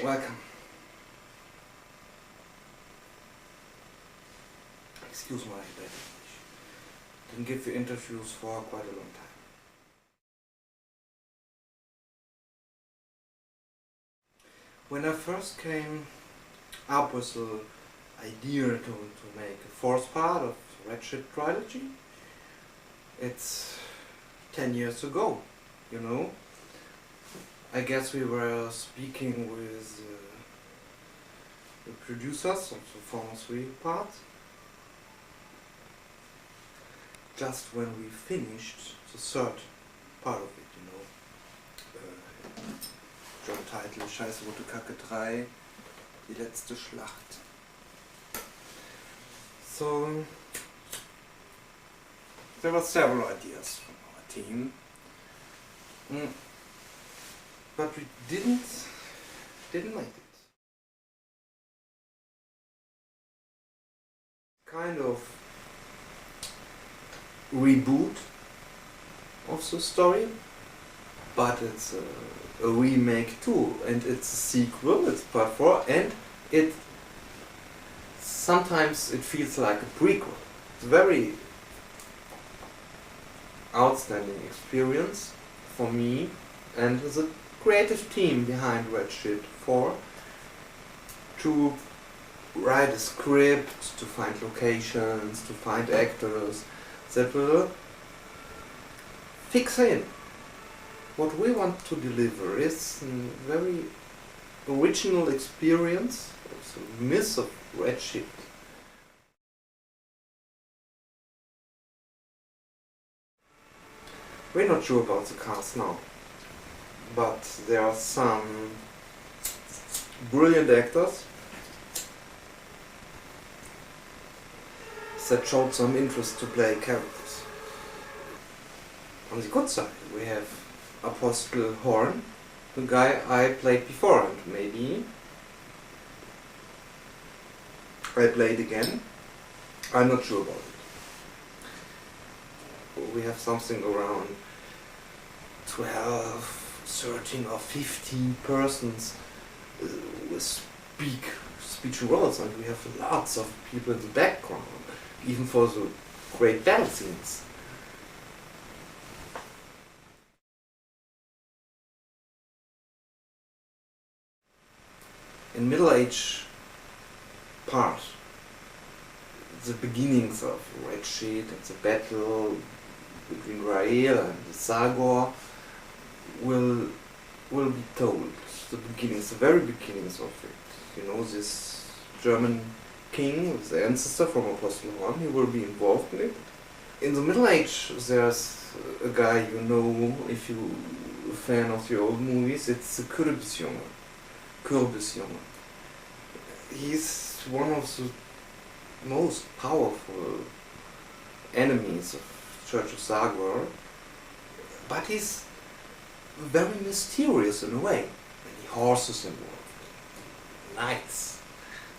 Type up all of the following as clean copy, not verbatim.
Welcome. Excuse my bad English. Didn't give you interviews for quite a long time. When I first came up with the idea to make a fourth part of the Red Ship trilogy, it's 10 years ago, you know. I guess we were speaking with the producers of the former 3 part. Just when we finished the third part of it, you know. Job title, scheiße, ROTE KACKE 3, die letzte Schlacht. So, there were several ideas from our team. But we didn't make it. Kind of reboot of the story, but it's a remake too, and it's a sequel, it's part 4, and sometimes it feels like a prequel. It's a very outstanding experience for me and the creative team behind Red Ship 4 to write a script, to find locations, to find actors that will fix in. What we want to deliver is a very original experience of the myth of Red Ship. We're not sure about the cast now, but there are some brilliant actors that showed some interest to play characters. On the good side, we have Apostle Horn, the guy I played before, and maybe I played again. I'm not sure about it. We have something around 12, 13 or 15 persons with speech roles, and we have lots of people in the background, even for the great battle scenes. In Middle Age part, the beginnings of Red Ship and the battle between Rael and the Zagor will be told. The beginnings, the very beginnings of it. You know, this German king, the ancestor from Apostle Horn, he will be involved in it. In the Middle Age, there's a guy, you know, if you're a fan of the old movies, it's the Kürbisjunge. He's one of the most powerful enemies of Church of Zagor, but he's very mysterious in a way. Many horses involved, knights.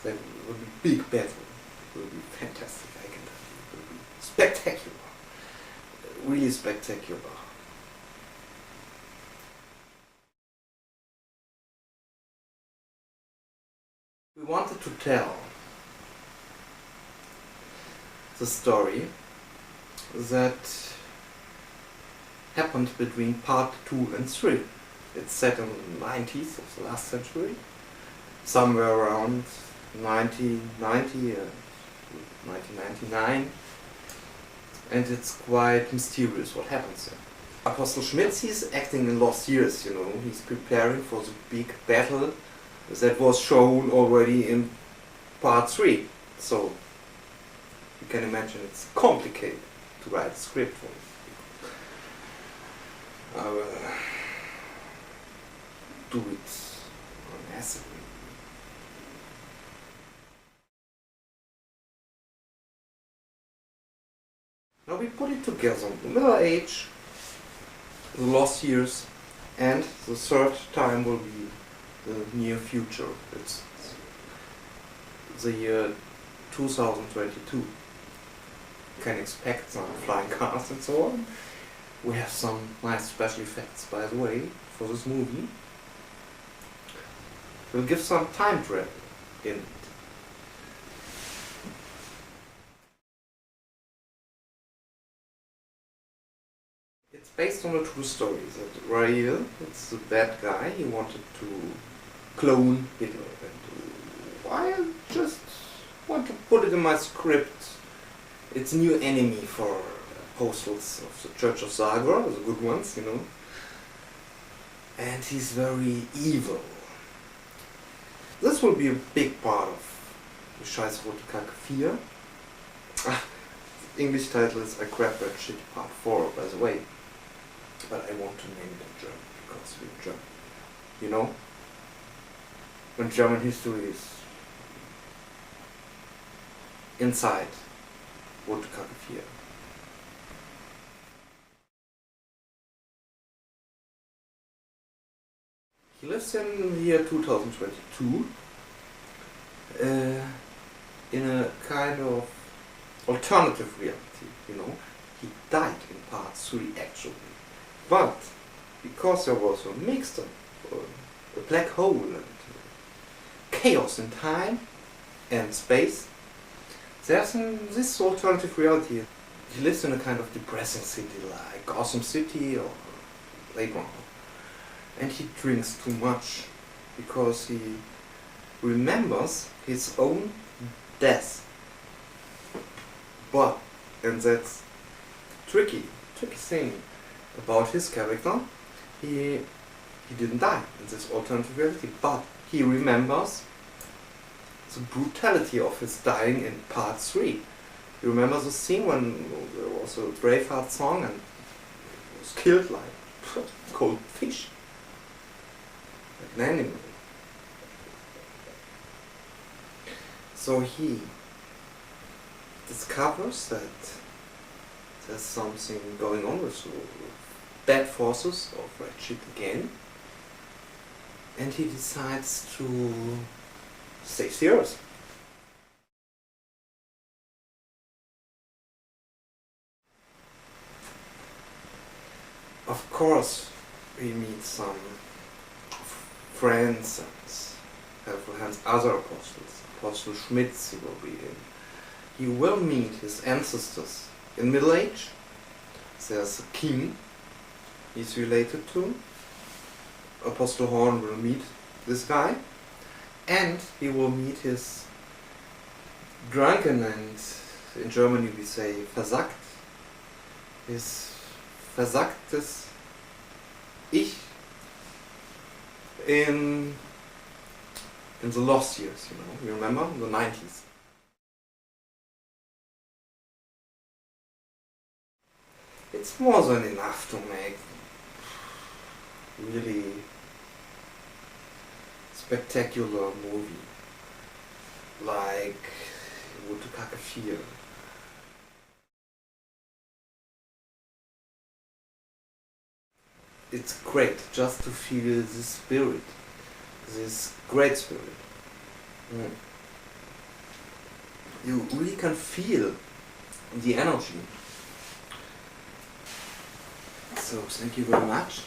There will be big battle. It will be fantastic, I can tell you. It will be spectacular. Really spectacular. We wanted to tell the story that happened between part 2 and 3. It's set in the 90s of the last century, somewhere around 1990 and 1999, and it's quite mysterious what happens there. Apostle Schmitz, he's acting in Lost Years, you know, he's preparing for the big battle that was shown already in part 3, so you can imagine it's complicated to write a script for it. I will do it on acid. Now we put it together, the Middle Age, the Lost Years, and the third time will be the near future. It's the year 2022. You can expect some flying cars and so on. We have some nice special effects, by the way, for this movie. will give some time travel in it. It's based on a true story that Rael, it's a bad guy, he wanted to clone Hitler. And I just want to put it in my script. It's a new enemy for apostles of the Church of Zagreb, the good ones, you know. And he's very evil. This will be a big part of scheiße, ROTE KACKE 4. The English title is I Grabbed That Shit Part 4, by the way. But I want to name it in German, because we're German. You know? When German history is inside ROTE KACKE 4. He lives in the year 2022 in a kind of alternative reality, you know. He died in part 3 actually. But because there was a mixed-up, a black hole and chaos in time and space, there's this alternative reality. He lives in a kind of depressing city like Gotham City or Blade Runner. And he drinks too much because he remembers his own death. But, and that's tricky thing about his character, he didn't die in this alternative reality, but he remembers the brutality of his dying in part 3. You remember the scene when there was a Braveheart song and he was killed like cold fish, like an animal. So he discovers that there's something going on with the bad forces of red shit again, and he decides to save the Earth. Of course, we meet some friends and have other apostles. Apostle Schmitz he will be in. He will meet his ancestors in Middle Age. There's a king he's related to. Apostle Horn will meet this guy, and he will meet his drunken and, in Germany we say, versackt, his versacktes Ich in the lost years, you know, you remember, in the 90s. It's more than enough to make really spectacular movie like ROTE KACKE 4. It's great just to feel this spirit, this great spirit. You really can feel the energy. So thank you very much.